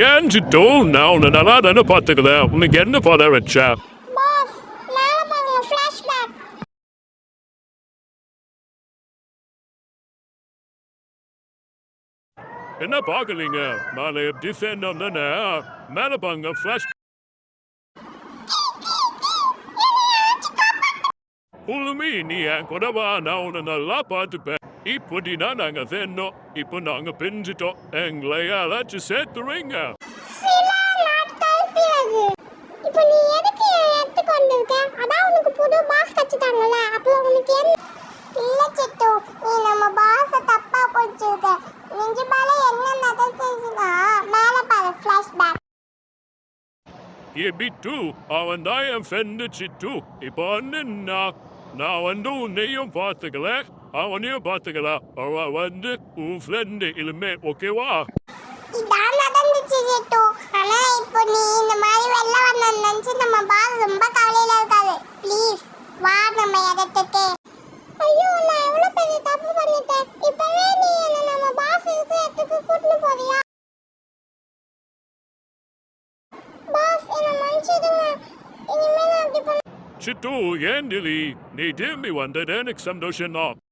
ஏன் சிட்டு நான் உன்னை நல்லா தானே பார்த்துக்கிறேன். உனக்கு என்ன பத வச்சா? பாஸ் மேல பாருங்க ஃபிளாஷ்பேக். என்ன பார்க்கலீங்க? நான் எப்படி சேர்ந்தோன்னு மேல பாருங்க ஃபிளாஷ். உண்மை நீ என் கூட வா, நான் உன்னை நல்லா பார்த்துப்பேன். இப்படின்னா நாங்க சேர்ந்தோம், இப்போ நாங்க பிரிஞ்சிட்டோம். எங்களை யாராச்சும் சேர்த்துறீங்க? சில நாட்கள் பிறகு இப்போ நீ எதுக்கு எடுத்துட்டு வந்திருக்க? அதான் உனக்கு புது பாஸ் கச்சிட்டாங்கல்ல, அப்போ உனக்கு என்ன? இல்ல சிட்டு, நீ நம்ம பாஸ தப்பா புரிஞ்சுக்க. நிஜமால என்ன நடந்துச்சுன்னா மேல பாரு ஃபிளாஷ்பேக். ஏ பிட்டு, அவன் தான் என் ஃப்ரெண்டு சிட்டு. இப்போ நான் வந்து உன்னையும் பார்த்துக்கல, அவனையும் பார்த்துக்கலாம். அவன் வந்து உன் ஃப்ரெண்டு இனிமே, ஓகேவா? இதான் நடந்துச்சு சிட்டு. ஆனா இப்போ நீ இந்த மாதிரி வெளில வந்த நினைச்சு நம்ம பாஸ் ரொம்ப கவலையில இருக்காரு. ப்ளீஸ் வா நம்ம இடத்துக்கு. ஐயோ நான் எவ்வளவு பெரிய தப்பு பண்ணிட்டேன். இப்பவே நீ என்ன நம்ம பாஸ் இருக்கிற இடத்துக்கு கூட்டிட்டு போறியா? பாஸ் என்ன மன்னிச்சிடுங்க. இனிமே நான் அப்படி பண்ண. சிட்டு, ஏன் நீ திரும்பி வந்தது எனக்கு சந்தோஷம் தான்.